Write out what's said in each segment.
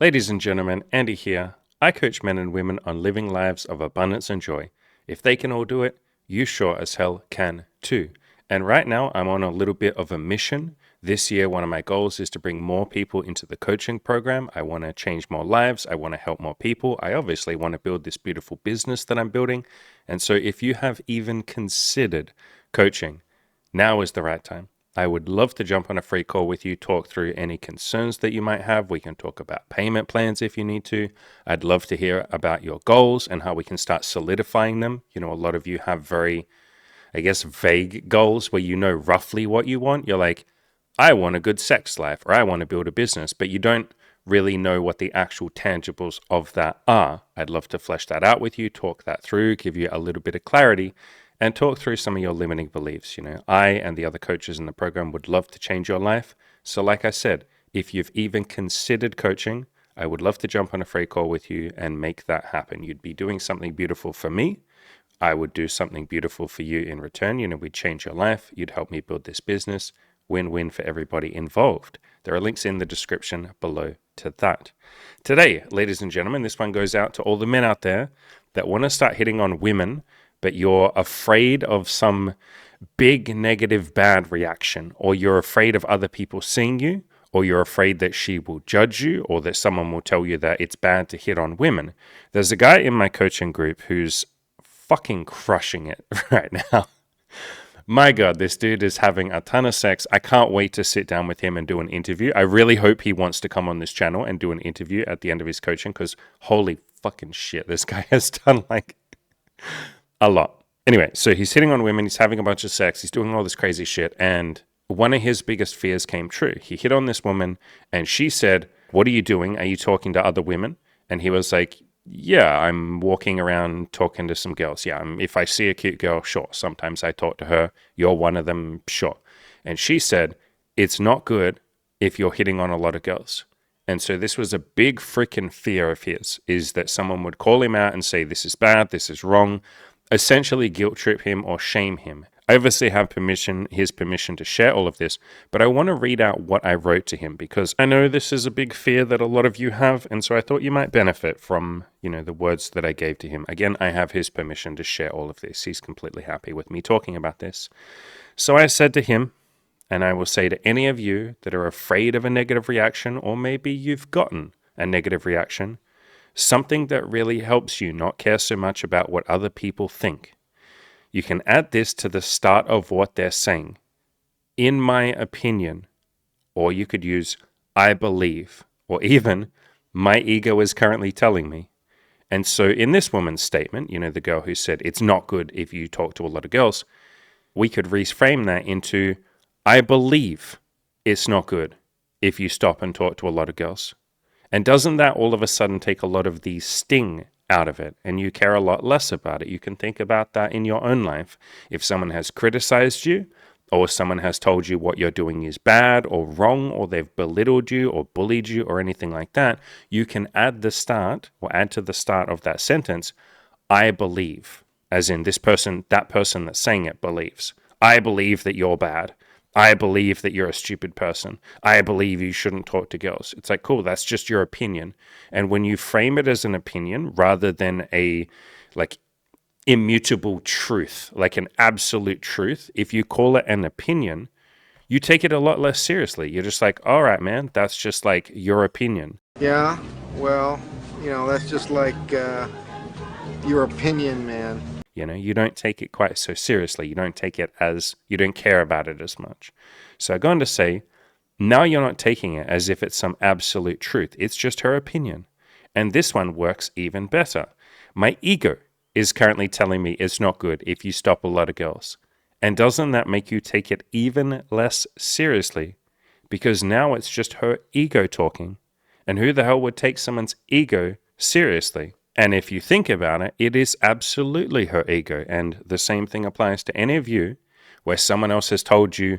Ladies and gentlemen, Andy here. I coach men and women on living lives of abundance and joy. If they can all do it, you sure as hell can too. And right now, I'm on a little bit of a mission. This year, one of my goals is to bring more people into the coaching program. I want to change more lives. I want to help more people. I obviously want to build this beautiful business that I'm building. And so, if you have even considered coaching, now is the right time. I would love to jump on a free call with you, talk through any concerns that you might have. We can talk about payment plans if you need to. I'd love to hear about your goals and how we can start solidifying them. You know, a lot of you have very, vague goals where you know roughly what you want. You're like, I want a good sex life or I want to build a business, but you don't really know what the actual tangibles of that are. I'd love to flesh that out with you, talk that through, give you a little bit of clarity and talk through some of your limiting beliefs. You know, I and the other coaches in the program would love to change your life. So like I said, if you've even considered coaching, I would love to jump on a free call with you and make that happen. You'd be doing something beautiful for me. I would do something beautiful for you in return. You know, we'd change your life. You'd help me build this business. Win-win for everybody involved. There are links in the description below to that. Today, ladies and gentlemen, this one goes out to all the men out there that want to start hitting on women, but you're afraid of some big negative bad reaction, or you're afraid of other people seeing you, or you're afraid that she will judge you, or that someone will tell you that it's bad to hit on women. There's a guy in my coaching group who's fucking crushing it right now. My God, this dude is having a ton of sex. I can't wait to sit down with him and do an interview. I really hope he wants to come on this channel and do an interview at the end of his coaching, because holy fucking shit, this guy has done like a lot. Anyway, so he's hitting on women, he's having a bunch of sex, he's doing all this crazy shit, and one of his biggest fears came true. He hit on this woman, and she said, "What are you doing? Are you talking to other women?" And he was like, "Yeah, I'm walking around talking to some girls. Yeah, if I see a cute girl, sure. Sometimes I talk to her. You're one of them, sure." And she said, "It's not good if you're hitting on a lot of girls." And so this was a big freaking fear of his, is that someone would call him out and say, "This is bad, this is wrong," essentially guilt trip him or shame him. I obviously have his permission to share all of this, but I want to read out what I wrote to him, because I know this is a big fear that a lot of you have, and so I thought you might benefit from, the words that I gave to him. Again, I have his permission to share all of this. He's completely happy with me talking about this. So I said to him, and I will say to any of you that are afraid of a negative reaction, or maybe you've gotten a negative reaction, something that really helps you not care so much about what other people think. You can add this to the start of what they're saying. In my opinion, or you could use I believe, or even my ego is currently telling me. And so in this woman's statement, the girl who said it's not good if you talk to a lot of girls, we could reframe that into I believe it's not good if you stop and talk to a lot of girls. And doesn't that all of a sudden take a lot of the sting out of it, and you care a lot less about it? You can think about that in your own life. If someone has criticized you, or someone has told you what you're doing is bad or wrong, or they've belittled you or bullied you or anything like that, you can add to the start of that sentence, I believe, as in that person that's saying it believes. I believe that you're bad. I believe that you're a stupid person. I believe you shouldn't talk to girls. It's like, cool, that's just your opinion. And when you frame it as an opinion rather than a immutable truth, like an absolute truth, if you call it an opinion, you take it a lot less seriously. You're just like, all right, man, that's just like your opinion. Yeah, well, that's just like your opinion, man. You don't take it quite so seriously. You don't care about it as much. So I go on to say, now you're not taking it as if it's some absolute truth. It's just her opinion. And this one works even better. My ego is currently telling me it's not good if you stop a lot of girls. And doesn't that make you take it even less seriously? Because now it's just her ego talking. And who the hell would take someone's ego seriously? And if you think about it, it is absolutely her ego. And the same thing applies to any of you where someone else has told you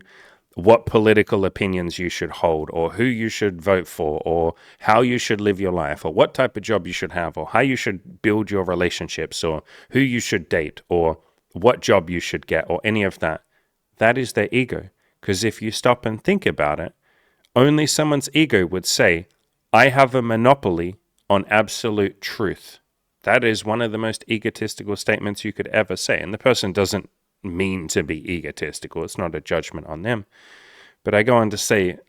what political opinions you should hold, or who you should vote for, or how you should live your life, or what type of job you should have, or how you should build your relationships, or who you should date, or what job you should get, or any of that. That is their ego. Because if you stop and think about it, only someone's ego would say, I have a monopoly on absolute truth. That is one of the most egotistical statements you could ever say. And the person doesn't mean to be egotistical. It's not a judgment on them. But I go on to say,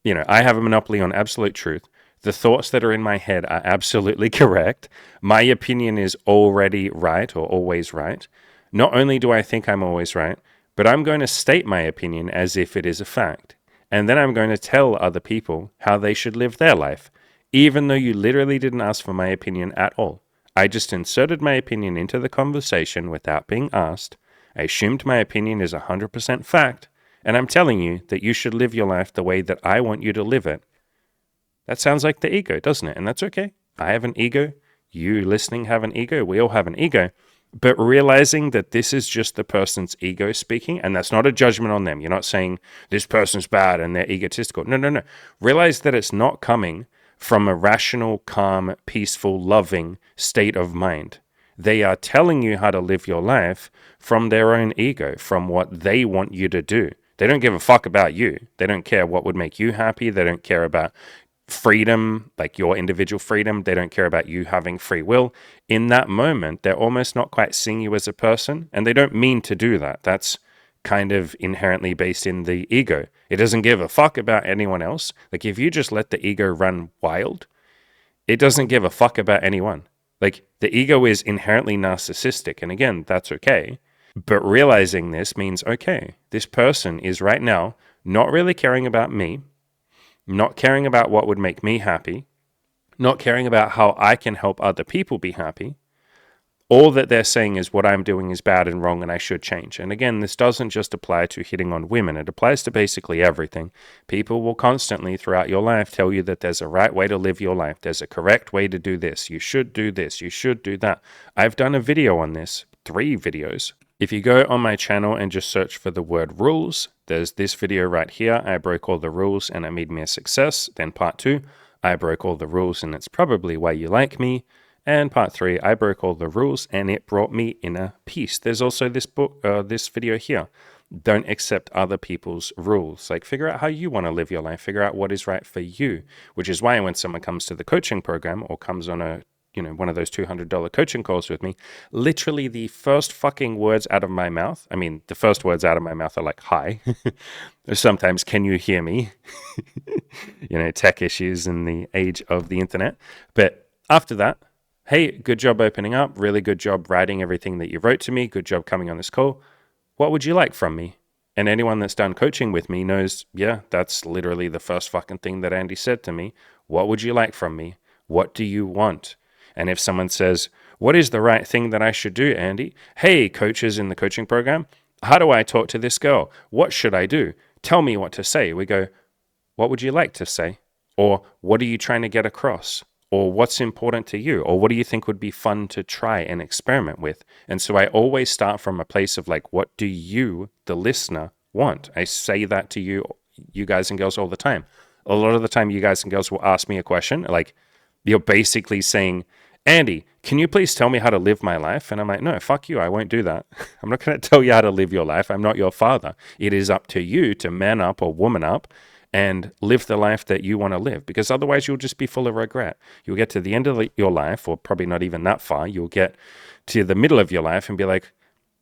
I have a monopoly on absolute truth. The thoughts that are in my head are absolutely correct. My opinion is already right or always right. Not only do I think I'm always right, but I'm going to state my opinion as if it is a fact. And then I'm going to tell other people how they should live their life, even though you literally didn't ask for my opinion at all. I just inserted my opinion into the conversation without being asked. I assumed my opinion is 100% fact, and I'm telling you that you should live your life the way that I want you to live it. That sounds like the ego, doesn't it? And that's okay. I have an ego. You listening have an ego. We all have an ego. But realizing that this is just the person's ego speaking, and that's not a judgment on them. You're not saying this person's bad and they're egotistical. No. Realize that it's not coming from a rational, calm, peaceful, loving state of mind. They are telling you how to live your life from their own ego, from what they want you to do. They don't give a fuck about you. They don't care what would make you happy. They don't care about freedom, like your individual freedom. They don't care about you having free will. In that moment, they're almost not quite seeing you as a person, and they don't mean to do that. That's kind of inherently based in the ego. It doesn't give a fuck about anyone else. Like if you just let the ego run wild, it doesn't give a fuck about anyone. Like the ego is inherently narcissistic, and again, that's okay. But realizing this means, okay, this person is right now not really caring about me, not caring about what would make me happy, not caring about how I can help other people be happy. All that they're saying is what I'm doing is bad and wrong and I should change. And again, this doesn't just apply to hitting on women. It applies to basically everything. People will constantly throughout your life tell you that there's a right way to live your life. There's a correct way to do this. You should do this. You should do that. I've done a video on this, 3 videos. If you go on my channel and just search for the word rules, there's this video right here. I broke all the rules and it made me a success. Then part 2, I broke all the rules and it's probably why you like me. And part 3, I broke all the rules and it brought me inner peace. There's also this this video here. Don't accept other people's rules. Like figure out how you want to live your life. Figure out what is right for you, which is why when someone comes to the coaching program or comes on one of those $200 coaching calls with me, literally the first fucking words out of my mouth, the first words out of my mouth are like, hi. Sometimes, can you hear me? Tech issues in the age of the internet. But after that, hey, good job opening up. Really good job writing everything that you wrote to me. Good job coming on this call. What would you like from me? And anyone that's done coaching with me knows, yeah, that's literally the first fucking thing that Andy said to me. What would you like from me? What do you want? And if someone says, what is the right thing that I should do, Andy? Hey, coaches in the coaching program, how do I talk to this girl? What should I do? Tell me what to say. We go, what would you like to say? Or what are you trying to get across? Or what's important to you? Or what do you think would be fun to try and experiment with? And so I always start from a place of like, what do you, the listener, want? I say that to you guys and girls all the time. A lot of the time, you guys and girls will ask me a question. Like you're basically saying, Andy, can you please tell me how to live my life? And I'm like, no, fuck you. I won't do that. I'm not going to tell you how to live your life. I'm not your father. It is up to you to man up or woman up and live the life that you want to live, because otherwise you'll just be full of regret. You'll get to the end of your life, or probably not even that far. You'll get to the middle of your life and be like,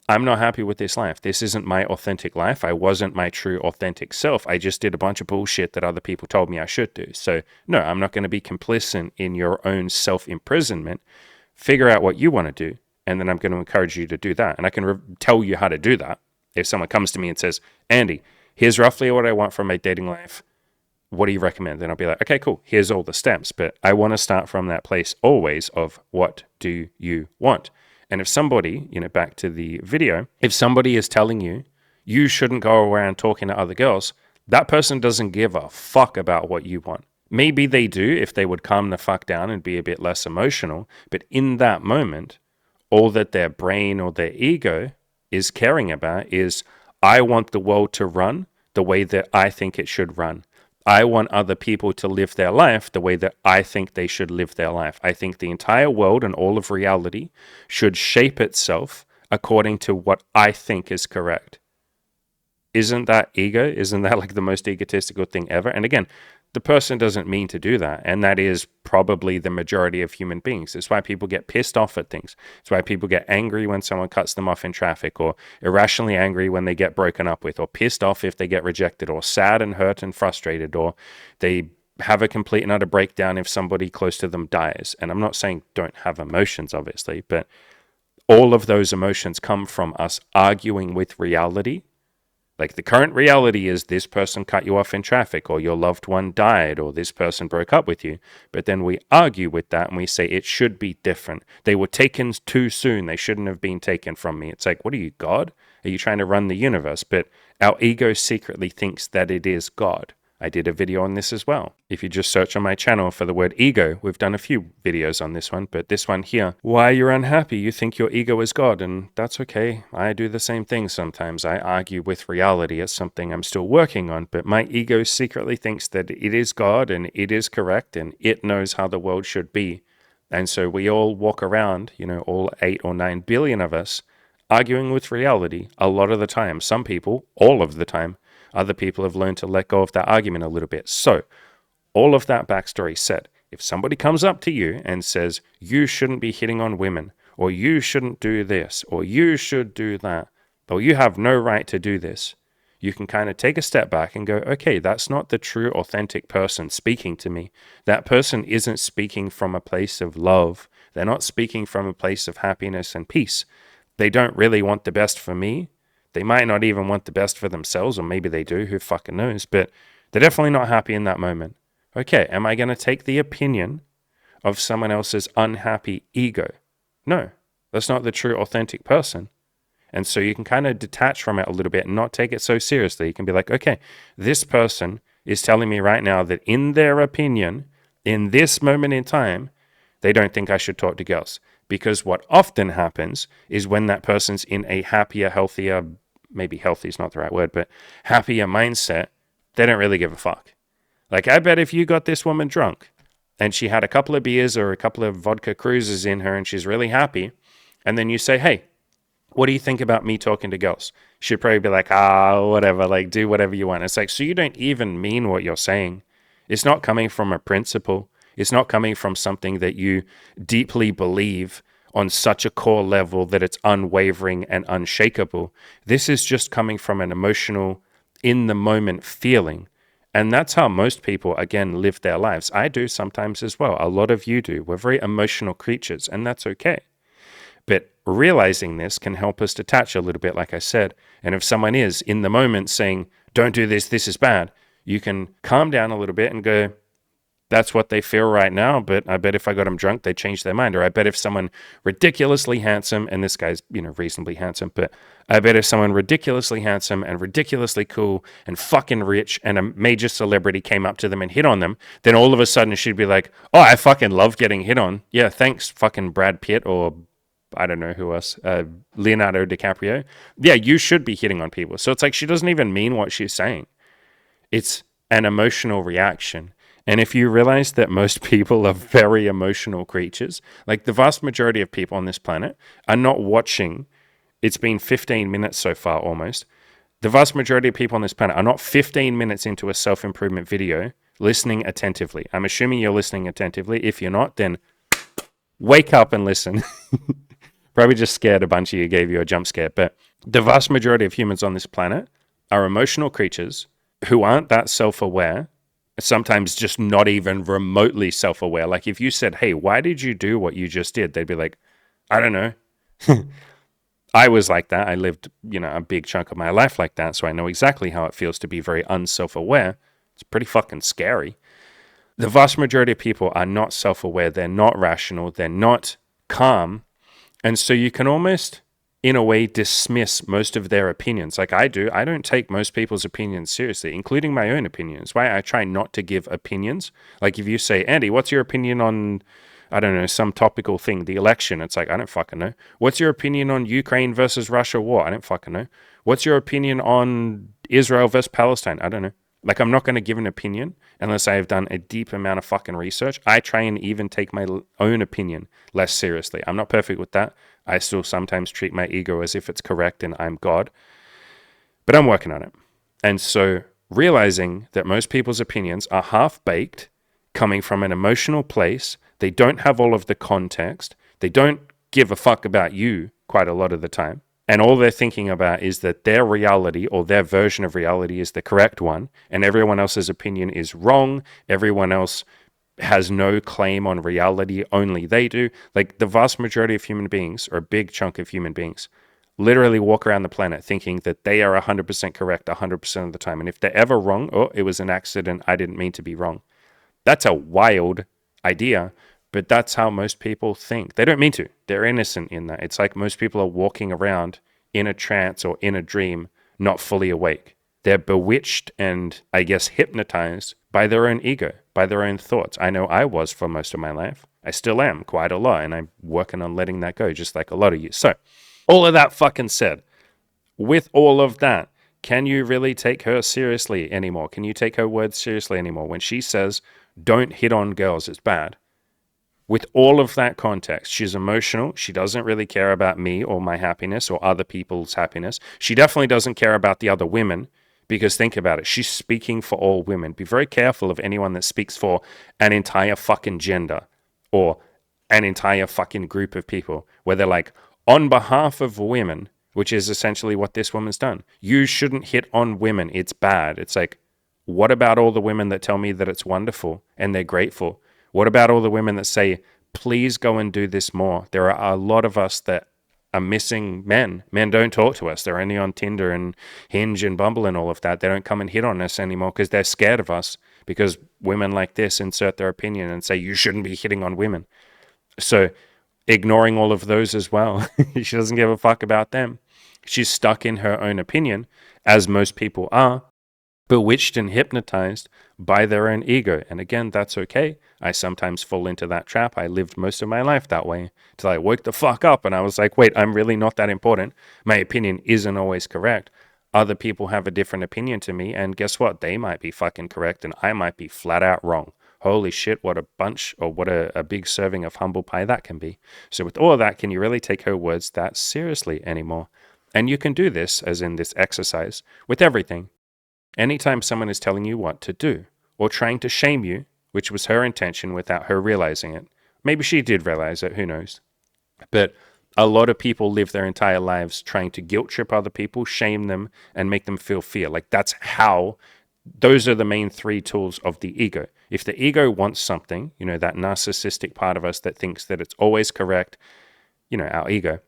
I'm not happy with this life. This isn't my authentic life. I wasn't my true authentic self. I just did a bunch of bullshit that other people told me I should do. So no, I'm not going to be complicit in your own self-imprisonment. Figure out what you want to do, and then I'm going to encourage you to do that. And I can tell you how to do that. If someone comes to me and says, Andy, here's roughly what I want from my dating life. What do you recommend? Then I'll be like, okay, cool. Here's all the steps. But I want to start from that place always of what do you want? And if somebody, back to the video, if somebody is telling you, you shouldn't go around talking to other girls, that person doesn't give a fuck about what you want. Maybe they do if they would calm the fuck down and be a bit less emotional. But in that moment, all that their brain or their ego is caring about is, I want the world to run the way that I think it should run. I want other people to live their life the way that I think they should live their life. I think the entire world and all of reality should shape itself according to what I think is correct. Isn't that ego? Isn't that like the most egotistical thing ever? And again, The person doesn't mean to do that. And that is probably the majority of human beings. It's why people get pissed off at things. It's why people get angry when someone cuts them off in traffic, or irrationally angry when they get broken up with, or pissed off if they get rejected, or sad and hurt and frustrated, or they have a complete and utter breakdown if somebody close to them dies. And I'm not saying don't have emotions, obviously, but all of those emotions come from us arguing with reality. Like the current reality is this person cut you off in traffic, or your loved one died, or this person broke up with you. But then we argue with that and we say it should be different. They were taken too soon. They shouldn't have been taken from me. It's like, what are you, God? Are you trying to run the universe? But our ego secretly thinks that it is God. I did a video on this as well. If you just search on my channel for the word ego, we've done a few videos on this one, but this one here, why you're unhappy, you think your ego is God, and that's okay. I do the same thing sometimes. I argue with reality. It's something I'm still working on, but my ego secretly thinks that it is God and it is correct and it knows how the world should be. And so we all walk around, all 8 or 9 billion of us, arguing with reality a lot of the time. Some people, all of the time. Other people have learned to let go of that argument a little bit. So, all of that backstory said, if somebody comes up to you and says, you shouldn't be hitting on women, or you shouldn't do this, or you should do that, or you have no right to do this, you can kind of take a step back and go, okay, that's not the true, authentic person speaking to me. That person isn't speaking from a place of love. They're not speaking from a place of happiness and peace. They don't really want the best for me. They might not even want the best for themselves, or maybe they do, who fucking knows, but they're definitely not happy in that moment. Okay, am I going to take the opinion of someone else's unhappy ego? No, that's not the true, authentic person. And so you can kind of detach from it a little bit and not take it so seriously. You can be like, okay, this person is telling me right now that in their opinion, in this moment in time, they don't think I should talk to girls. Because what often happens is when that person's in a happier, healthier, maybe healthy is not the right word, but happier mindset, they don't really give a fuck. Like, I bet if you got this woman drunk and she had a couple of beers or a couple of vodka cruises in her and she's really happy, and then you say, hey, what do you think about me talking to girls? She'd probably be like, whatever, like, do whatever you want. It's like, so you don't even mean what you're saying. It's not coming from a principle. It's not coming from something that you deeply believe on such a core level that it's unwavering and unshakable. This is just coming from an emotional, in-the-moment feeling. And that's how most people, again, live their lives. I do sometimes as well. A lot of you do. We're very emotional creatures, and that's okay. But realizing this can help us detach a little bit, like I said. And if someone is in the moment saying, don't do this, this is bad, you can calm down a little bit and go, that's what they feel right now, but I bet if I got them drunk, they'd change their mind. Or I bet if someone ridiculously handsome, and this guy's, reasonably handsome, but I bet if someone ridiculously handsome and ridiculously cool and fucking rich and a major celebrity came up to them and hit on them, then all of a sudden she'd be like, oh, I fucking love getting hit on. Yeah, thanks, fucking Brad Pitt, or I don't know who else, Leonardo DiCaprio. Yeah, you should be hitting on people. So it's like she doesn't even mean what she's saying. It's an emotional reaction. And if you realize that most people are very emotional creatures, like the vast majority of people on this planet are not watching, it's been 15 minutes so far almost, the vast majority of people on this planet are not 15 minutes into a self-improvement video listening attentively. I'm assuming you're listening attentively. If you're not, then wake up and listen. Probably just scared a bunch of you, gave you a jump scare. But the vast majority of humans on this planet are emotional creatures who aren't that self-aware, sometimes just not even remotely self-aware. Like if you said, hey, why did you do what you just did? They'd be like, I don't know. I was like that. I lived, a big chunk of my life like that. So I know exactly how it feels to be very unself-aware. It's pretty fucking scary. The vast majority of people are not self-aware. They're not rational. They're not calm. And so you can almost, in a way, dismiss most of their opinions. Like I do. I don't take most people's opinions seriously, including my own opinions. Why I try not to give opinions. Like if you say, Andy, what's your opinion on, I don't know, some topical thing, the election? It's like, I don't fucking know. What's your opinion on Ukraine versus Russia war? I don't fucking know. What's your opinion on Israel versus Palestine? I don't know. Like I'm not going to give an opinion unless I have done a deep amount of fucking research. I try and even take my own opinion less seriously. I'm not perfect with that. I still sometimes treat my ego as if it's correct and I'm God. But I'm working on it. And so realizing that most people's opinions are half-baked, coming from an emotional place. They don't have all of the context. They don't give a fuck about you quite a lot of the time. And all they're thinking about is that their reality or their version of reality is the correct one, and everyone else's opinion is wrong. Everyone else has no claim on reality, only they do. Like the vast majority of human beings, or a big chunk of human beings, literally walk around the planet thinking that they are 100% correct 100% of the time. And if they're ever wrong, oh, it was an accident, I didn't mean to be wrong. That's a wild idea, but that's how most people think. They don't mean to. They're innocent in that. It's like most people are walking around in a trance or in a dream, not fully awake. They're bewitched and, I guess, hypnotized by their own ego, by their own thoughts. I know I was for most of my life. I still am quite a lot, and I'm working on letting that go, just like a lot of you. So, all of that fucking said, with all of that, can you really take her seriously anymore? Can you take her words seriously anymore? When she says, don't hit on girls, it's bad. With all of that context, she's emotional. She doesn't really care about me or my happiness or other people's happiness. She definitely doesn't care about the other women, because think about it. She's speaking for all women. Be very careful of anyone that speaks for an entire fucking gender or an entire fucking group of people where they're like, on behalf of women, which is essentially what this woman's done. You shouldn't hit on women. It's bad. It's like, what about all the women that tell me that it's wonderful and they're grateful? What about all the women that say, please go and do this more? There are a lot of us that are missing men. Men don't talk to us. They're only on Tinder and Hinge and Bumble and all of that. They don't come and hit on us anymore because they're scared of us, because women like this insert their opinion and say, you shouldn't be hitting on women. So ignoring all of those as well. She doesn't give a fuck about them. She's stuck in her own opinion, as most people are, bewitched and hypnotized by their own ego. And again, that's okay. I sometimes fall into that trap. I lived most of my life that way till I woke the fuck up and I was like, wait, I'm really not that important. My opinion isn't always correct. Other people have a different opinion to me, and guess what? They might be fucking correct and I might be flat out wrong. Holy shit, what a bunch, or what a big serving of humble pie that can be. So with all of that, can you really take her words that seriously anymore? And you can do this, as in this exercise, with everything. Anytime someone is telling you what to do, or trying to shame you, which was her intention without her realizing it. Maybe she did realize it, who knows. But a lot of people live their entire lives trying to guilt trip other people, shame them, and make them feel fear. Like that's how, those are the main three tools of the ego. If the ego wants something, you know, that narcissistic part of us that thinks that it's always correct, you know, our ego.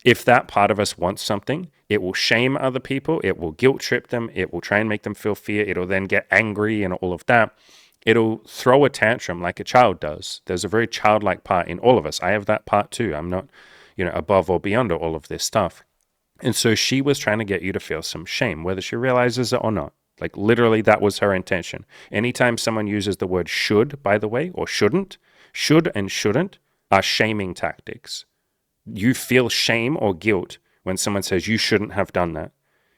If that part of us wants something, it will shame other people, it will guilt trip them, it will try and make them feel fear, it'll then get angry and all of that. It'll throw a tantrum like a child does. There's a very childlike part in all of us. I have that part too. I'm not, you know, above or beyond all of this stuff. And so she was trying to get you to feel some shame, whether she realizes it or not. Like literally that was her intention. Anytime someone uses the word should, by the way, or shouldn't, should and shouldn't are shaming tactics. You feel shame or guilt when someone says you shouldn't have done that.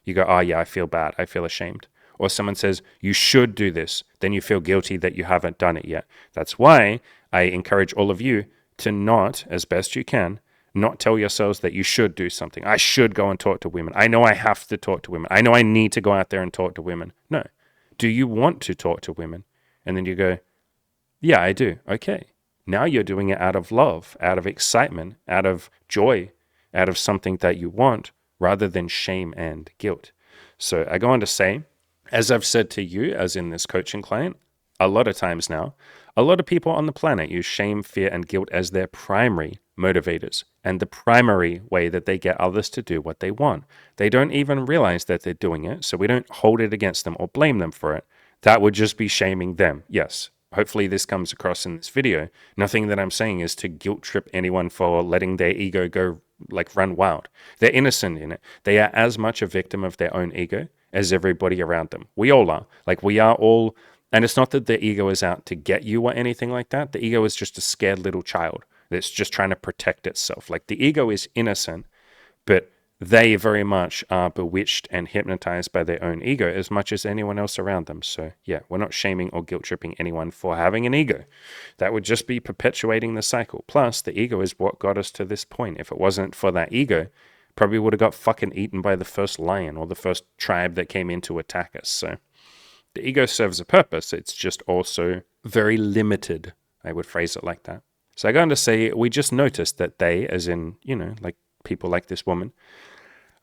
You go, oh yeah, I feel bad. I feel ashamed. Or someone says you should do this. Then you feel guilty that you haven't done it yet. That's why I encourage all of you to not, as best you can, not tell yourselves that you should do something. I should go and talk to women. I know I have to talk to women. I know I need to go out there and talk to women. No. Do you want to talk to women? And then you go, yeah, I do. Okay. Now you're doing it out of love, out of excitement, out of joy, out of something that you want, rather than shame and guilt. So I go on to say, as I've said to you, as in this coaching client, a lot of times now, a lot of people on the planet use shame, fear, and guilt as their primary motivators and the primary way that they get others to do what they want. They don't even realize that they're doing it, so we don't hold it against them or blame them for it. That would just be shaming them. Yes, hopefully this comes across in this video. Nothing that I'm saying is to guilt trip anyone for letting their ego go, like run wild. They're innocent in it. They are as much a victim of their own ego as everybody around them. We all are. Like we are all, and it's not that the ego is out to get you or anything like that. The ego is just a scared little child that's just trying to protect itself. Like the ego is innocent, but they very much are bewitched and hypnotized by their own ego as much as anyone else around them. So yeah, we're not shaming or guilt tripping anyone for having an ego. That would just be perpetuating the cycle. Plus, the ego is what got us to this point. If it wasn't for that ego, probably would have got fucking eaten by the first lion or the first tribe that came in to attack us. So The ego serves a purpose. It's just also very limited. I would phrase it like that. So I go on to say, we just noticed that they, as in, like people like this woman,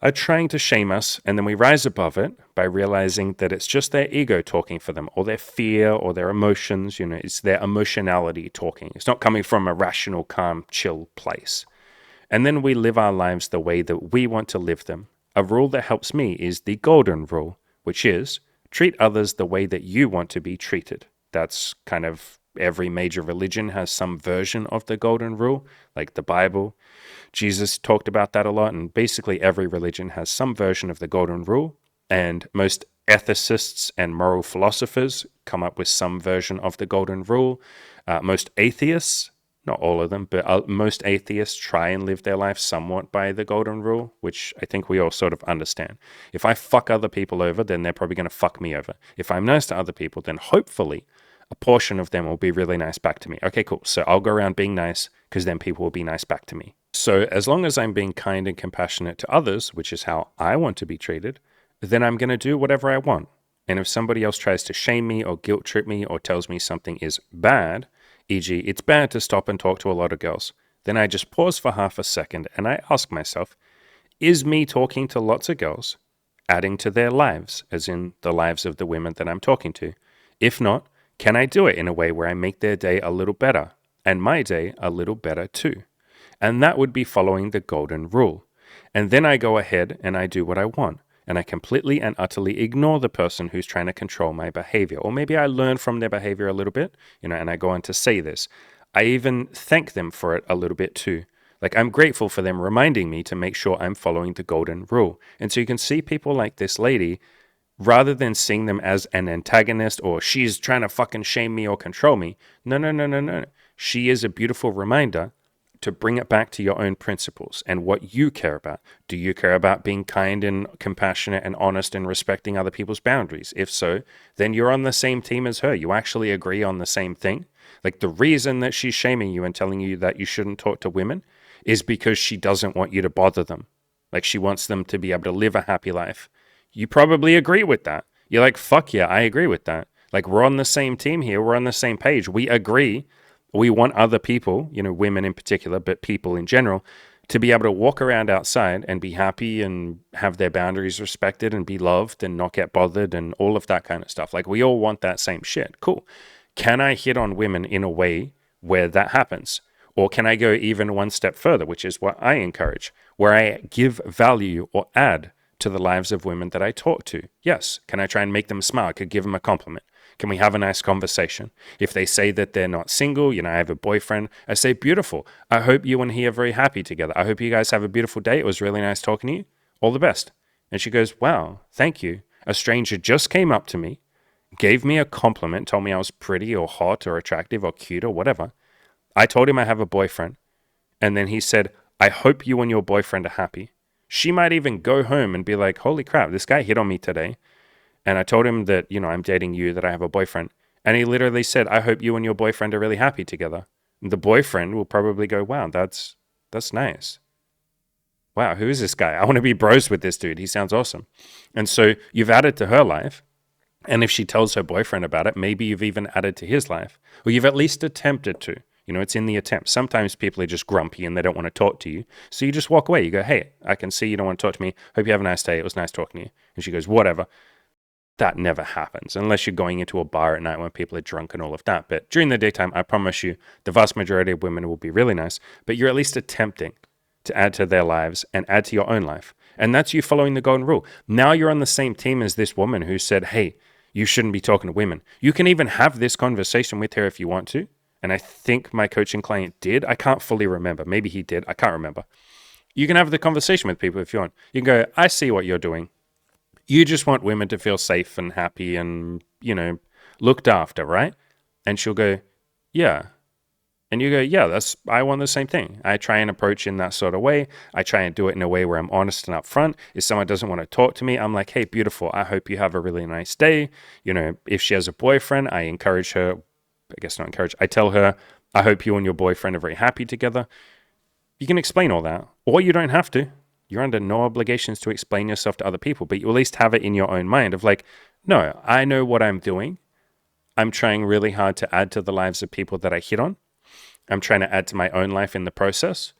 are trying to shame us, and then we rise above it by realizing that it's just their ego talking for them, or their fear, or their emotions. It's their emotionality talking. It's not coming from a rational, calm, chill place. And then we live our lives the way that we want to live them. A rule that helps me is the golden rule, which is treat others the way that you want to be treated. That's kind of every major religion has some version of the golden rule, like the Bible. Jesus talked about that a lot, and basically every religion has some version of the golden rule, and most ethicists and moral philosophers come up with some version of the golden rule. Most atheists, not all of them, but most atheists try and live their life somewhat by the golden rule, which I think we all sort of understand. If I fuck other people over, then they're probably going to fuck me over. If I'm nice to other people, then hopefully a portion of them will be really nice back to me. Okay, cool. So I'll go around being nice because then people will be nice back to me. So as long as I'm being kind and compassionate to others, which is how I want to be treated, then I'm going to do whatever I want. And if somebody else tries to shame me or guilt trip me or tells me something is bad, e.g., it's bad to stop and talk to a lot of girls, then I just pause for half a second and I ask myself, is me talking to lots of girls adding to their lives, as in the lives of the women that I'm talking to? If not, can I do it in a way where I make their day a little better and my day a little better too? And that would be following the golden rule. And then I go ahead and I do what I want. And I completely and utterly ignore the person who's trying to control my behavior. Or maybe I learn from their behavior a little bit, and I go on to say this. I even thank them for it a little bit too. Like, I'm grateful for them reminding me to make sure I'm following the golden rule. And so you can see people like this lady, rather than seeing them as an antagonist or she's trying to fucking shame me or control me. No. She is a beautiful reminder to bring it back to your own principles and what you care about. Do you care about being kind and compassionate and honest and respecting other people's boundaries? If so, then you're on the same team as her. You actually agree on the same thing. Like, the reason that she's shaming you and telling you that you shouldn't talk to women is because she doesn't want you to bother them. Like, she wants them to be able to live a happy life. You probably agree with that. You're like, fuck yeah, I agree with that. Like, we're on the same team here. We're on the same page. We agree. We want other people, women in particular, but people in general, to be able to walk around outside and be happy and have their boundaries respected and be loved and not get bothered and all of that kind of stuff. Like, we all want that same shit. Cool. Can I hit on women in a way where that happens? Or can I go even one step further, which is what I encourage, where I give value or add to the lives of women that I talk to? Yes. Can I try and make them smile? I could give them a compliment. Can we have a nice conversation? If they say that they're not single, I have a boyfriend, I say, beautiful. I hope you and he are very happy together. I hope you guys have a beautiful day. It was really nice talking to you. All the best. And she goes, wow, thank you. A stranger just came up to me, gave me a compliment, told me I was pretty or hot or attractive or cute or whatever. I told him I have a boyfriend. And then he said, I hope you and your boyfriend are happy. She might even go home and be like, holy crap, this guy hit on me today. And I told him that, I'm dating you, that I have a boyfriend. And he literally said, I hope you and your boyfriend are really happy together. And the boyfriend will probably go, wow, that's nice. Wow, who is this guy? I want to be bros with this dude. He sounds awesome. And so you've added to her life. And if she tells her boyfriend about it, maybe you've even added to his life. Or you've at least attempted to. It's in the attempt. Sometimes people are just grumpy and they don't want to talk to you. So you just walk away. You go, hey, I can see you don't want to talk to me. Hope you have a nice day. It was nice talking to you. And she goes, whatever. That never happens unless you're going into a bar at night when people are drunk and all of that. But during the daytime, I promise you, the vast majority of women will be really nice, but you're at least attempting to add to their lives and add to your own life. And that's you following the golden rule. Now you're on the same team as this woman who said, hey, you shouldn't be talking to women. You can even have this conversation with her if you want to. And I think my coaching client did. I can't fully remember. Maybe he did. I can't remember. You can have the conversation with people if you want. You can go, I see what you're doing. You just want women to feel safe and happy and, looked after, right? And she'll go, yeah. And you go, yeah, I want the same thing. I try and approach in that sort of way. I try and do it in a way where I'm honest and upfront. If someone doesn't want to talk to me, I'm like, hey, beautiful. I hope you have a really nice day. If she has a boyfriend, I encourage her. I guess not encourage. I tell her, I hope you and your boyfriend are very happy together. You can explain all that, or you don't have to. You're under no obligations to explain yourself to other people, but you at least have it in your own mind of like, No, I know what I'm doing. I'm trying really hard to add to the lives of people that I hit on. I'm trying to add to my own life in the process.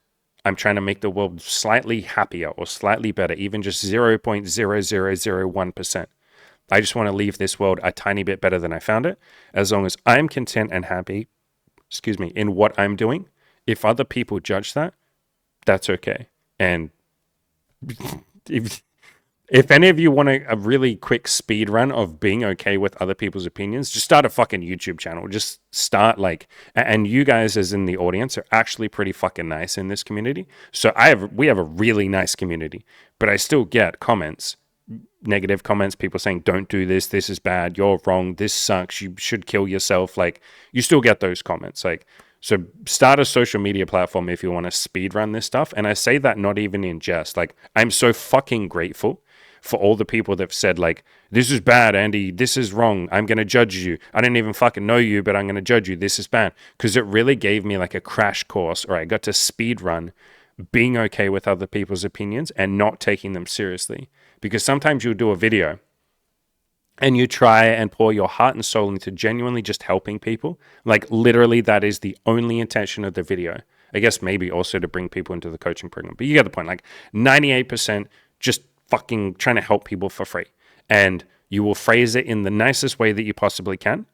I'm trying to make the world slightly happier or slightly better, even just 0.0001%. I just want to leave this world a tiny bit better than I found it. As long as I'm content and happy, in what I'm doing. If other people judge that, that's okay. And if any of you want a really quick speed run of being okay with other people's opinions, just start a fucking YouTube channel. Just start and you guys as in the audience are actually pretty fucking nice in this community. So we have a really nice community, but I still get comments, negative comments, people saying, don't do this, this is bad, you're wrong, this sucks, you should kill yourself. Like, you still get those comments. So start a social media platform if you want to speed run this stuff. And I say that not even in jest. I'm so fucking grateful for all the people that have said, this is bad, Andy, this is wrong, I'm going to judge you. I don't even fucking know you, but I'm going to judge you. This is bad. Because it really gave me a crash course, or I got to speed run being okay with other people's opinions and not taking them seriously. Because sometimes you'll do a video and you try and pour your heart and soul into genuinely just helping people. Literally, that is the only intention of the video. I guess maybe also to bring people into the coaching program. But you get the point. 98% just fucking trying to help people for free. And you will phrase it in the nicest way that you possibly can.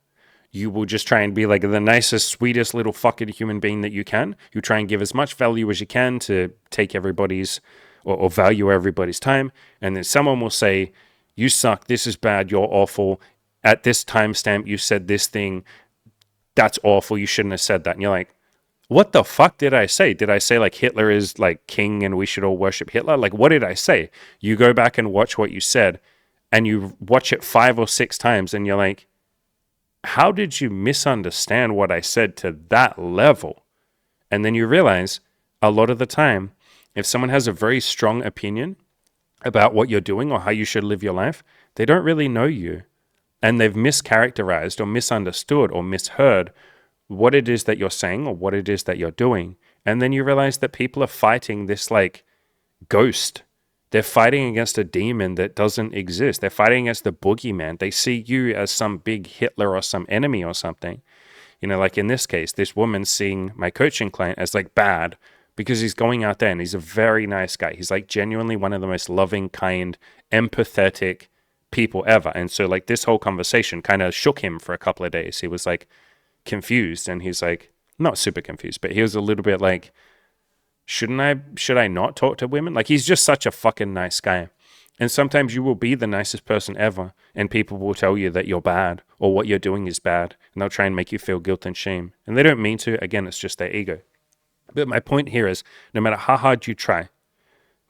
You will just try and be the nicest, sweetest little fucking human being that you can. You try and give as much value as you can to take everybody's or value everybody's time. And then someone will say, you suck, this is bad, you're awful. At this timestamp, you said this thing. That's awful. You shouldn't have said that. And you're like, what the fuck did I say? Did I say Hitler is king and we should all worship Hitler? What did I say? You go back and watch what you said and you watch it 5 or 6 times and you're like, how did you misunderstand what I said to that level? And then you realize a lot of the time, if someone has a very strong opinion about what you're doing or how you should live your life, they don't really know you. And they've mischaracterized or misunderstood or misheard what it is that you're saying or what it is that you're doing. And then you realize that people are fighting this ghost. They're fighting against a demon that doesn't exist. They're fighting against the boogeyman. They see you as some big Hitler or some enemy or something. In this case, this woman seeing my coaching client as bad because he's going out there and he's a very nice guy. He's genuinely one of the most loving, kind, empathetic people ever. And so this whole conversation kind of shook him for a couple of days. He was confused, and he's not super confused, but he was a little bit should I not talk to women? He's just such a fucking nice guy. And sometimes you will be the nicest person ever, and people will tell you that you're bad or what you're doing is bad, and they'll try and make you feel guilt and shame. And they don't mean to. Again, it's just their ego. But my point here is, no matter how hard you try,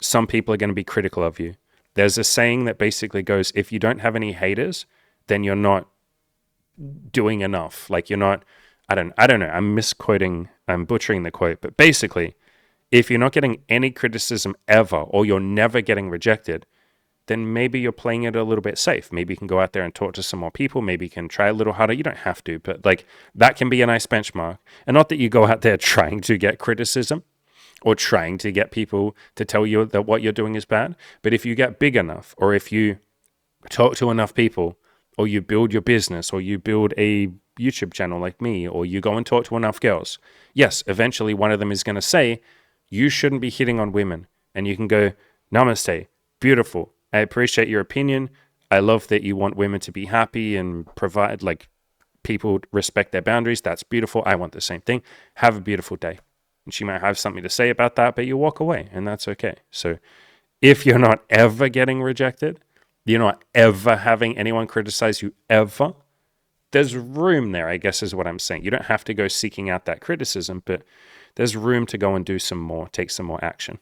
some people are going to be critical of you. There's a saying that basically goes, if you don't have any haters, then you're not doing enough. You're not, I don't know. I'm misquoting, I'm butchering the quote, but basically, if you're not getting any criticism ever, or you're never getting rejected, then maybe you're playing it a little bit safe. Maybe you can go out there and talk to some more people. Maybe you can try a little harder. You don't have to, but that can be a nice benchmark. And not that you go out there trying to get criticism or trying to get people to tell you that what you're doing is bad. But if you get big enough, or if you talk to enough people, or you build your business, or you build a YouTube channel like me, or you go and talk to enough girls, yes, eventually one of them is going to say, you shouldn't be hitting on women. And you can go, namaste, beautiful. I appreciate your opinion. I love that you want women to be happy and provide, people respect their boundaries. That's beautiful. I want the same thing. Have a beautiful day. And she might have something to say about that, but you walk away, and that's okay. So if you're not ever getting rejected, you're not ever having anyone criticize you ever, there's room there, I guess is what I'm saying. You don't have to go seeking out that criticism, but there's room to go and do some more, take some more action.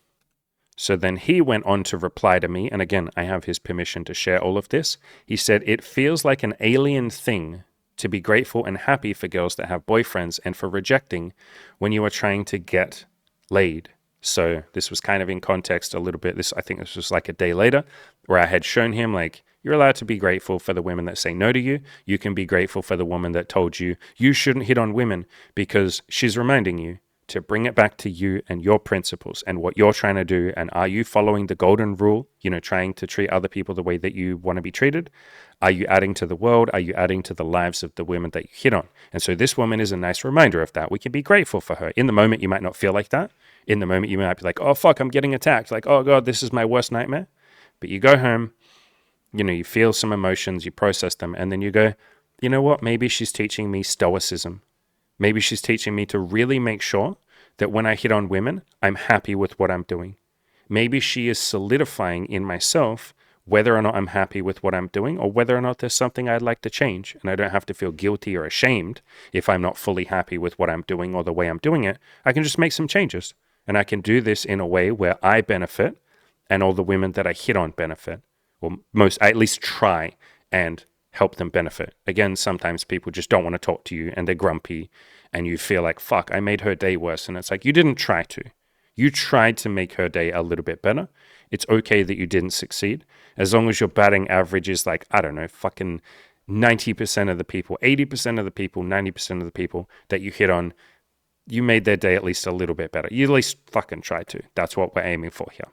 So then he went on to reply to me, and again, I have his permission to share all of this. He said, it feels like an alien thing to be grateful and happy for girls that have boyfriends and for rejecting when you are trying to get laid. So this was kind of in context a little bit. I think this was a day later, where I had shown him you're allowed to be grateful for the women that say no to you. You can be grateful for the woman that told you you shouldn't hit on women, because she's reminding you to bring it back to you and your principles and what you're trying to do. And are you following the golden rule, trying to treat other people the way that you want to be treated? Are you adding to the world? Are you adding to the lives of the women that you hit on? And so this woman is a nice reminder of that. We can be grateful for her. In the moment, you might not feel like that. In the moment, you might be like, oh, fuck, I'm getting attacked. Like, oh, God, this is my worst nightmare. But you go home, you feel some emotions, you process them, and then you go, you know what? Maybe she's teaching me stoicism. Maybe she's teaching me to really make sure that when I hit on women, I'm happy with what I'm doing. Maybe she is solidifying in myself whether or not I'm happy with what I'm doing or whether or not there's something I'd like to change. And I don't have to feel guilty or ashamed if I'm not fully happy with what I'm doing or the way I'm doing it. I can just make some changes. And I can do this in a way where I benefit and all the women that I hit on benefit. Or I at least try and help them benefit. Again, sometimes people just don't want to talk to you and they're grumpy and you feel like, fuck, I made her day worse. And it's like, you didn't try to. You tried to make her day a little bit better. It's okay that you didn't succeed. As long as your batting average is like, I don't know, fucking 90% of the people, 80% of the people, 90% of the people that you hit on, you made their day at least a little bit better. You at least fucking tried to. That's what we're aiming for here.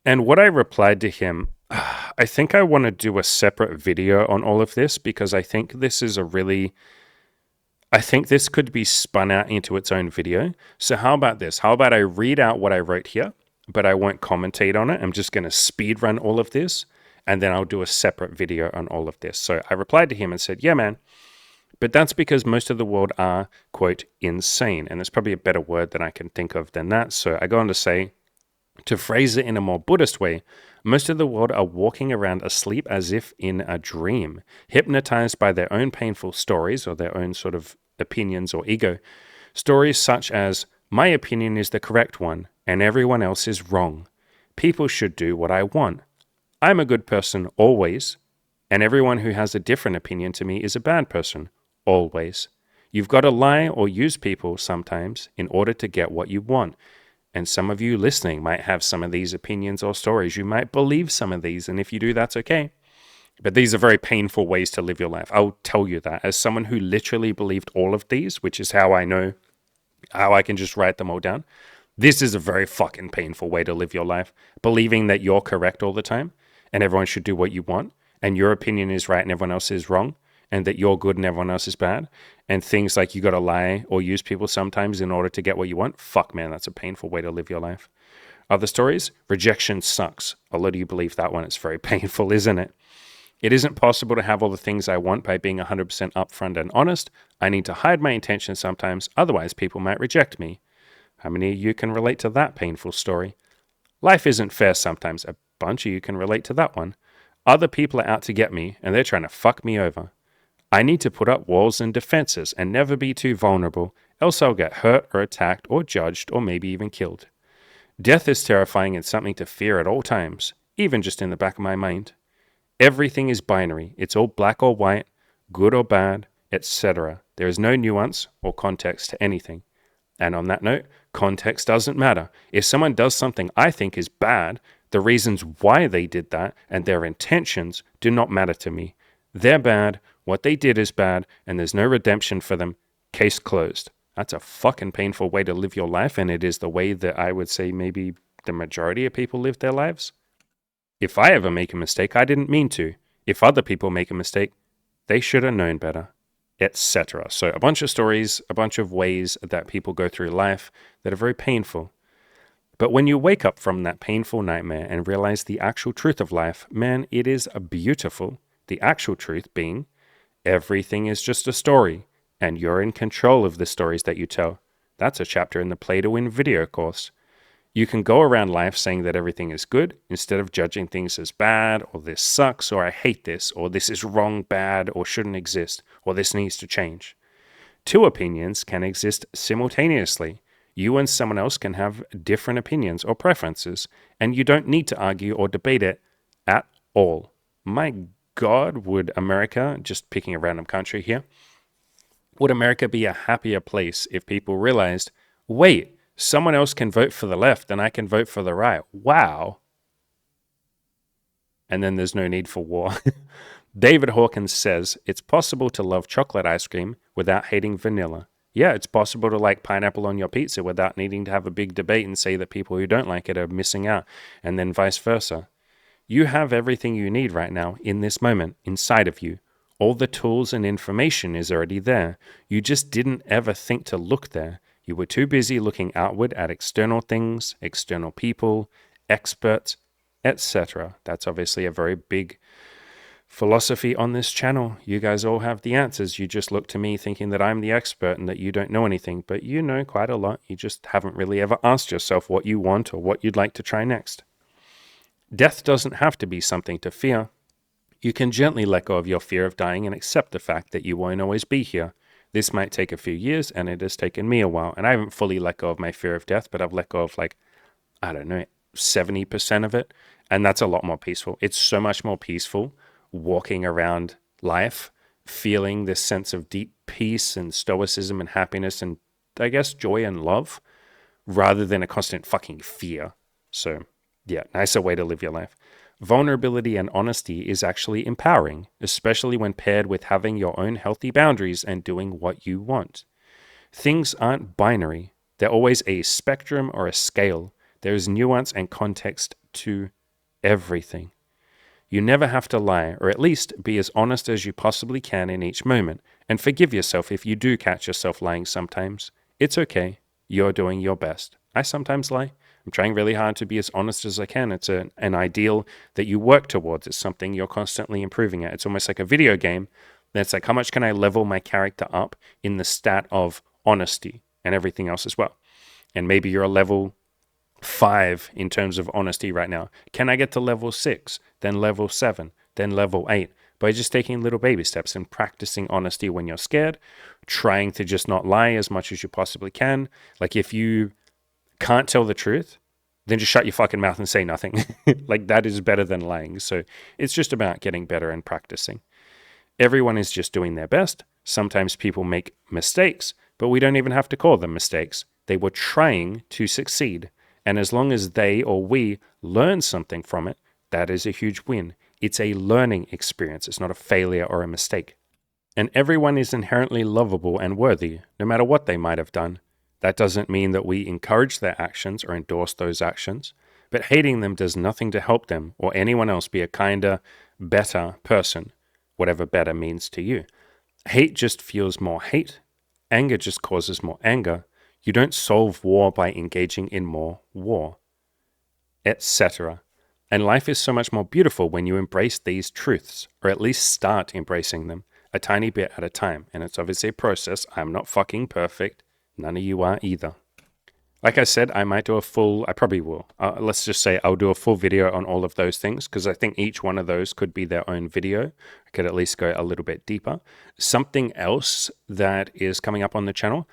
And what I replied to him, I think I want to do a separate video on all of this because I think this is I think this could be spun out into its own video. So how about this? How about I read out what I wrote here, but I won't commentate on it. I'm just going to speed run all of this, and then I'll do a separate video on all of this. So I replied to him and said, yeah, man, but that's because most of the world are, quote, insane. And there's probably a better word that I can think of than that. So I go on to say, to phrase it in a more Buddhist way, most of the world are walking around asleep as if in a dream, hypnotized by their own painful stories or their own sort of opinions or ego. Stories such as, my opinion is the correct one and everyone else is wrong. People should do what I want. I'm a good person always, and everyone who has a different opinion to me is a bad person always. You've got to lie or use people sometimes in order to get what you want. And some of you listening might have some of these opinions or stories. You might believe some of these, and if you do, that's okay. But these are very painful ways to live your life. I'll tell you that. As someone who literally believed all of these, which is how I know how I can just write them all down, this is a very fucking painful way to live your life. Believing that you're correct all the time, and everyone should do what you want, and your opinion is right and everyone else is wrong, and that you're good and everyone else is bad, and things like you got to lie or use people sometimes in order to get what you want. Fuck, man, that's a painful way to live your life. Other stories, rejection sucks. A lot of you believe that one. It's very painful, isn't it? It isn't possible to have all the things I want by being 100% upfront and honest. I need to hide my intentions sometimes, otherwise people might reject me. How many of you can relate to that painful story? Life isn't fair sometimes. A bunch of you can relate to that one. Other people are out to get me, and they're trying to fuck me over. I need to put up walls and defenses and never be too vulnerable, else I'll get hurt or attacked or judged or maybe even killed. Death is terrifying and something to fear at all times, even just in the back of my mind. Everything is binary. It's all black or white, good or bad, etc. There is no nuance or context to anything. And on that note, context doesn't matter. If someone does something I think is bad, the reasons why they did that and their intentions do not matter to me. They're bad, what they did is bad, and there's no redemption for them. Case closed. That's a fucking painful way to live your life, and it is the way that I would say maybe the majority of people live their lives. If I ever make a mistake, I didn't mean to. If other people make a mistake, they should have known better, etc. So a bunch of stories, a bunch of ways that people go through life that are very painful. But when you wake up from that painful nightmare and realize the actual truth of life, man, it is beautiful. The actual truth being, everything is just a story, and you're in control of the stories that you tell. That's a chapter in the Play to Win video course. You can go around life saying that everything is good instead of judging things as bad, or this sucks, or I hate this, or this is wrong, bad, or shouldn't exist, or this needs to change. Two opinions can exist simultaneously. You and someone else can have different opinions or preferences, and you don't need to argue or debate it at all. My God, would America, just picking a random country here, would America be a happier place if people realized, wait, someone else can vote for the left and I can vote for the right. Wow. And then there's no need for war. David Hawkins says, it's possible to love chocolate ice cream without hating vanilla. Yeah, it's possible to like pineapple on your pizza without needing to have a big debate and say that people who don't like it are missing out, and then vice versa. You have everything you need right now in this moment inside of you. All the tools and information is already there. You just didn't ever think to look there. You were too busy looking outward at external things, external people, experts, etc. That's obviously a very big philosophy on this channel. You guys all have the answers. You just look to me thinking that I'm the expert and that you don't know anything, but you know quite a lot. You just haven't really ever asked yourself what you want or what you'd like to try next. Death doesn't have to be something to fear. You can gently let go of your fear of dying and accept the fact that you won't always be here. This might take a few years, and it has taken me a while. And I haven't fully let go of my fear of death, but I've let go of 70% of it. And that's a lot more peaceful. It's so much more peaceful walking around life, feeling this sense of deep peace and stoicism and happiness and, I guess, joy and love, rather than a constant fucking fear. So, yeah, nicer way to live your life. Vulnerability and honesty is actually empowering, especially when paired with having your own healthy boundaries and doing what you want. Things aren't binary. They're always a spectrum or a scale. There is nuance and context to everything. You never have to lie, or at least be as honest as you possibly can in each moment, and forgive yourself if you do catch yourself lying sometimes. It's okay. You're doing your best. I sometimes lie. I'm trying really hard to be as honest as I can. It's an ideal that you work towards. It's something you're constantly improving at. It's almost like a video game. That's like, how much can I level my character up in the stat of honesty and everything else as well? And maybe you're a level 5 in terms of honesty right now. Can I get to level 6, then level 7, then level 8? By just taking little baby steps and practicing honesty when you're scared, trying to just not lie as much as you possibly can. Like if you can't tell the truth, then just shut your fucking mouth and say nothing. Like that is better than lying. So it's just about getting better and practicing. Everyone is just doing their best. Sometimes people make mistakes, but we don't even have to call them mistakes. They were trying to succeed. And as long as they or we learn something from it, that is a huge win. It's a learning experience. It's not a failure or a mistake. And everyone is inherently lovable and worthy, no matter what they might have done. That doesn't mean that we encourage their actions or endorse those actions, but hating them does nothing to help them or anyone else be a kinder, better person, whatever better means to you. Hate just fuels more hate. Anger just causes more anger. You don't solve war by engaging in more war, etc. And life is so much more beautiful when you embrace these truths, or at least start embracing them, a tiny bit at a time. And it's obviously a process. I'm not fucking perfect. None of you are either. Like I said, I probably will. Let's just say I'll do a full video on all of those things because I think each one of those could be their own video. I could at least go a little bit deeper. Something else that is coming up on the channel,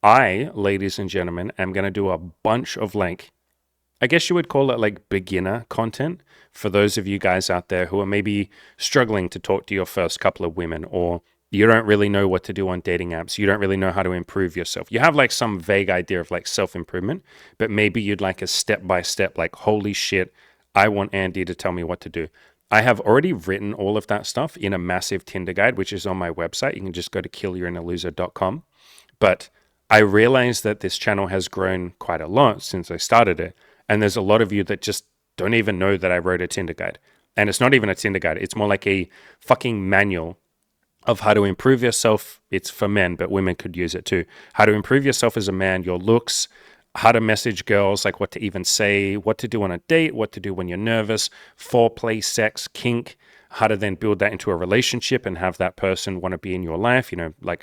ladies and gentlemen, am going to do a bunch of I guess you would call it beginner content for those of you guys out there who are maybe struggling to talk to your first couple of women, or you don't really know what to do on dating apps. You don't really know how to improve yourself. You have some vague idea of self-improvement, but maybe you'd like a step-by-step, holy shit, I want Andy to tell me what to do. I have already written all of that stuff in a massive Tinder guide, which is on my website. You can just go to killyourinaloser.com. But I realize that this channel has grown quite a lot since I started it. And there's a lot of you that just don't even know that I wrote a Tinder guide. And it's not even a Tinder guide. It's more like a fucking manual of how to improve yourself. It's for men, but women could use it too. How to improve yourself as a man, your looks, how to message girls, what to even say, what to do on a date, what to do when you're nervous, foreplay, sex, kink, how to then build that into a relationship and have that person want to be in your life,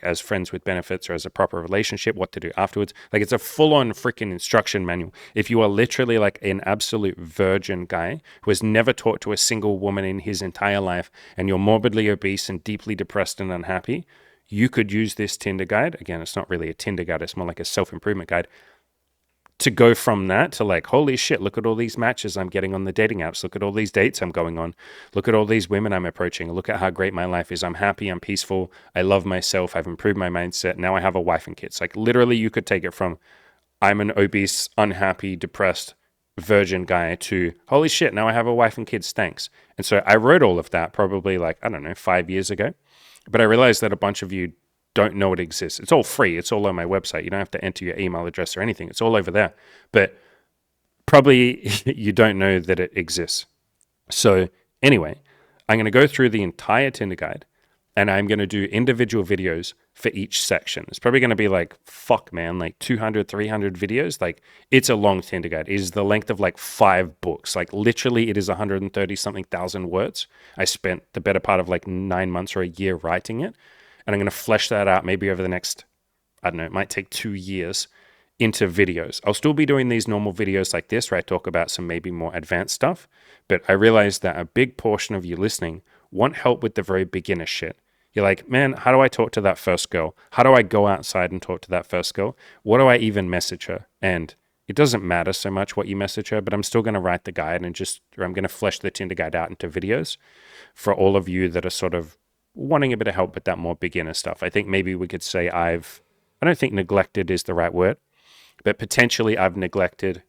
as friends with benefits or as a proper relationship, what to do afterwards. It's a full-on freaking instruction manual. If you are literally an absolute virgin guy who has never talked to a single woman in his entire life and you're morbidly obese and deeply depressed and unhappy, you could use this Tinder guide. Again, it's not really a Tinder guide. It's more like a self-improvement guide. To go from that to holy shit, look at all these matches I'm getting on the dating apps. Look at all these dates I'm going on. Look at all these women I'm approaching. Look at how great my life is. I'm happy. I'm peaceful. I love myself. I've improved my mindset. Now I have a wife and kids. Literally you could take it from I'm an obese, unhappy, depressed, virgin guy to holy shit, now I have a wife and kids. Thanks. And so I wrote all of that probably 5 years ago. But I realized that a bunch of you don't know it exists. It's all free. It's all on my website. You don't have to enter your email address or anything. It's all over there. But probably you don't know that it exists. So anyway, I'm going to go through the entire Tinder guide, and I'm going to do individual videos for each section. It's probably going to be like, fuck man, like 200, 300 videos. Like it's a long Tinder guide. It is the length of like 5 books. Like literally it is 130 something thousand words. I spent the better part of like 9 months or a year writing it. And I'm going to flesh that out maybe over the next, I don't know, it might take 2 years into videos. I'll still be doing these normal videos like this where I talk about some maybe more advanced stuff. But I realized that a big portion of you listening want help with the very beginner shit. You're like, man, how do I talk to that first girl? How do I go outside and talk to that first girl? What do I even message her? And it doesn't matter so much what you message her, but I'm still going to write the guide and I'm going to flesh the Tinder guide out into videos for all of you that are sort of wanting a bit of help with that more beginner stuff. I think maybe we could say I don't think neglected is the right word, but potentially I've neglected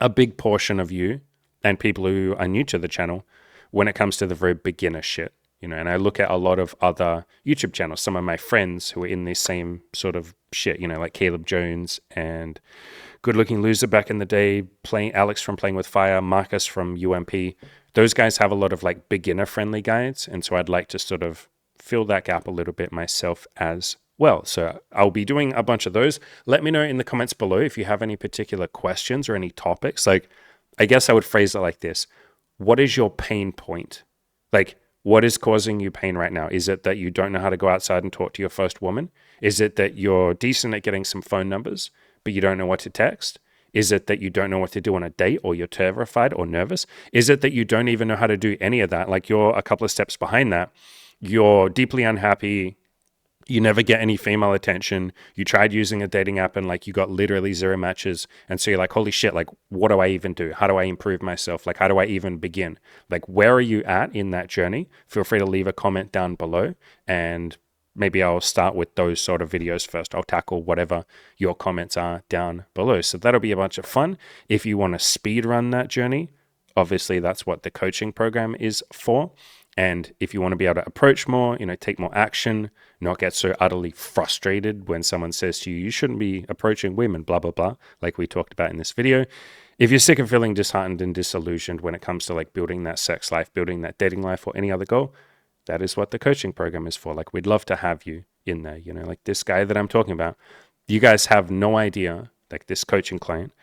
a big portion of you and people who are new to the channel when it comes to the very beginner shit. And I look at a lot of other YouTube channels, some of my friends who are in this same sort of shit, like Caleb Jones and Good Looking Loser back in the day, Alex from Playing with Fire, Marcus from UMP. Those guys have a lot of like beginner friendly guides. And so I'd like to sort of fill that gap a little bit myself as well. So I'll be doing a bunch of those. Let me know in the comments below if you have any particular questions or any topics. Like, I guess I would phrase it like this. What is your pain point? Like, what is causing you pain right now? Is it that you don't know how to go outside and talk to your first woman? Is it that you're decent at getting some phone numbers, but you don't know what to text? Is it that you don't know what to do on a date, or you're terrified or nervous? Is it that you don't even know how to do any of that? Like you're a couple of steps behind that. You're deeply unhappy. You never get any female attention. You tried using a dating app and like you got literally 0 matches. And so you're like, holy shit, like what do I even do? How do I improve myself? Like how do I even begin? Like where are you at in that journey? Feel free to leave a comment down below and maybe I'll start with those sort of videos first. I'll tackle whatever your comments are down below. So that'll be a bunch of fun. If you want to speed run that journey, obviously that's what the coaching program is for. And if you want to be able to approach more, take more action, not get so utterly frustrated when someone says to you, you shouldn't be approaching women, blah, blah, blah, like we talked about in this video. If you're sick of feeling disheartened and disillusioned when it comes to like building that sex life, building that dating life or any other goal, that is what the coaching program is for. Like we'd love to have you in there, like this guy that I'm talking about. You guys have no idea, like this coaching client,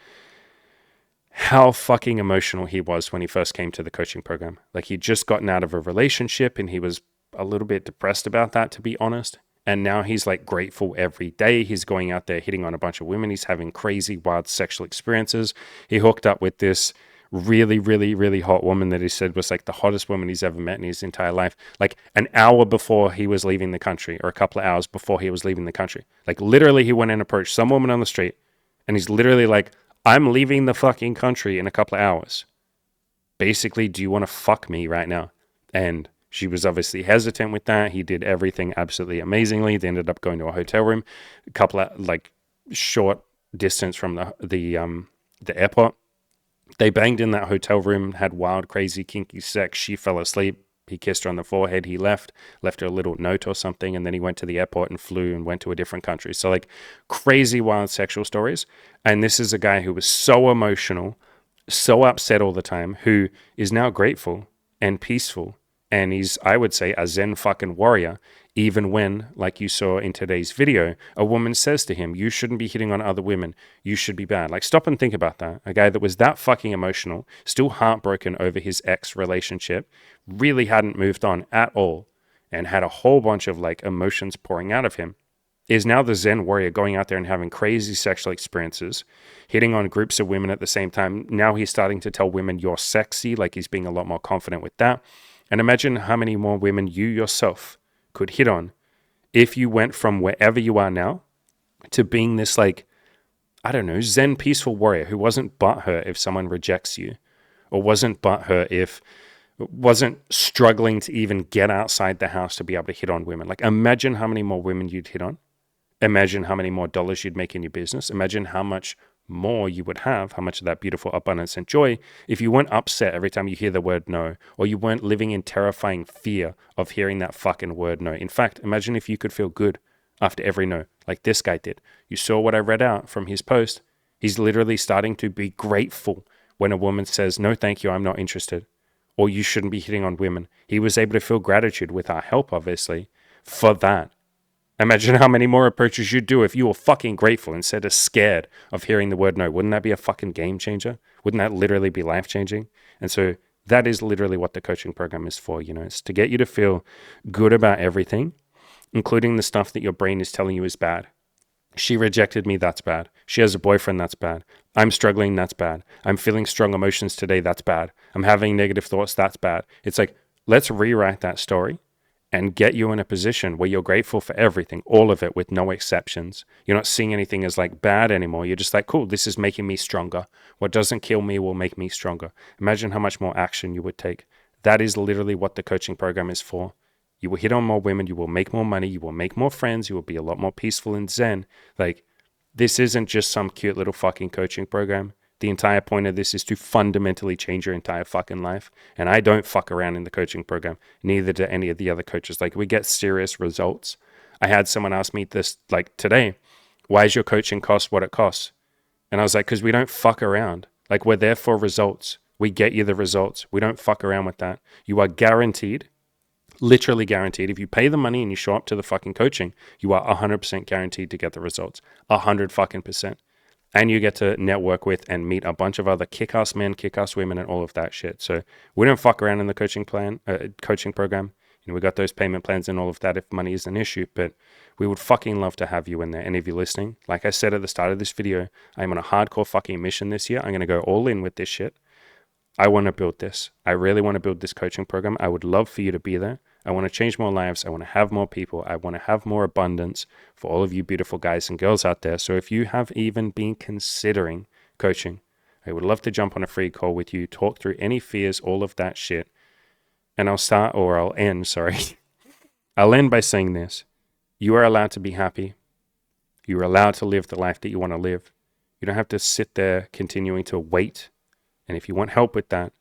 how fucking emotional he was when he first came to the coaching program. Like he'd just gotten out of a relationship and he was a little bit depressed about that, to be honest. And now he's like grateful every day. He's going out there hitting on a bunch of women. He's having crazy, wild sexual experiences. He hooked up with this really, really, really hot woman that he said was like the hottest woman he's ever met in his entire life. Like an hour before he was leaving the country, or a couple of hours before he was leaving the country. Like literally he went and approached some woman on the street and he's literally like, I'm leaving the fucking country in a couple of hours. Basically, do you want to fuck me right now? And she was obviously hesitant with that. He did everything absolutely amazingly. They ended up going to a hotel room, a couple of like short distance from the airport. They banged in that hotel room, had wild, crazy, kinky sex. She fell asleep. He kissed her on the forehead. He left her a little note or something. And then he went to the airport and flew and went to a different country. So like crazy, wild sexual stories. And this is a guy who was so emotional, so upset all the time, who is now grateful and peaceful. And he's, I would say, a Zen fucking warrior, even when, like you saw in today's video, a woman says to him, you shouldn't be hitting on other women. You should be bad. Like, stop and think about that. A guy that was that fucking emotional, still heartbroken over his ex relationship, really hadn't moved on at all, and had a whole bunch of like emotions pouring out of him, is now the Zen warrior going out there and having crazy sexual experiences, hitting on groups of women at the same time. Now he's starting to tell women you're sexy, like he's being a lot more confident with that. And imagine how many more women you yourself could hit on if you went from wherever you are now to being this like, I don't know, Zen peaceful warrior who wasn't butthurt if someone rejects you, or wasn't struggling to even get outside the house to be able to hit on women. Like imagine how many more women you'd hit on. Imagine how many more dollars you'd make in your business. Imagine how much more you would have, how much of that beautiful abundance and joy if you weren't upset every time you hear the word no, or you weren't living in terrifying fear of hearing that fucking word no. In fact, imagine if you could feel good after every no, like this guy did. You saw what I read out from his post. He's literally starting to be grateful when a woman says, no, thank you, I'm not interested. Or you shouldn't be hitting on women. He was able to feel gratitude with our help, obviously, for that. Imagine how many more approaches you'd do if you were fucking grateful instead of scared of hearing the word no. Wouldn't that be a fucking game changer? Wouldn't that literally be life changing? And so that is literally what the coaching program is for. It's to get you to feel good about everything, including the stuff that your brain is telling you is bad. She rejected me, that's bad. She has a boyfriend, that's bad. I'm struggling, that's bad. I'm feeling strong emotions today, that's bad. I'm having negative thoughts, that's bad. It's like, let's rewrite that story and get you in a position where you're grateful for everything, all of it with no exceptions. You're not seeing anything as like bad anymore. You're just like, cool, this is making me stronger. What doesn't kill me will make me stronger. Imagine how much more action you would take. That is literally what the coaching program is for. You will hit on more women, you will make more money, you will make more friends, you will be a lot more peaceful and zen. Like, this isn't just some cute little fucking coaching program. The entire point of this is to fundamentally change your entire fucking life. And I don't fuck around in the coaching program. Neither do any of the other coaches. Like, we get serious results. I had someone ask me this like today, why is your coaching cost what it costs? And I was like, because we don't fuck around. Like, we're there for results. We get you the results. We don't fuck around with that. You are guaranteed, literally guaranteed. If you pay the money and you show up to the fucking coaching, you are 100% guaranteed to get the results. 100 fucking percent. And you get to network with and meet a bunch of other kick-ass men, kick-ass women, and all of that shit. So we don't fuck around in the coaching program. We got those payment plans and all of that if money is an issue, but we would fucking love to have you in there. Any of you listening, like I said at the start of this video, I'm on a hardcore fucking mission this year. I'm going to go all in with this shit. I want to build this. I really want to build this coaching program. I would love for you to be there. I want to change more lives. I want to have more people. I want to have more abundance for all of you beautiful guys and girls out there. So if you have even been considering coaching, I would love to jump on a free call with you, talk through any fears, all of that shit. And I'll end, sorry. I'll end by saying this. You are allowed to be happy. You are allowed to live the life that you want to live. You don't have to sit there continuing to wait. And if you want help with that,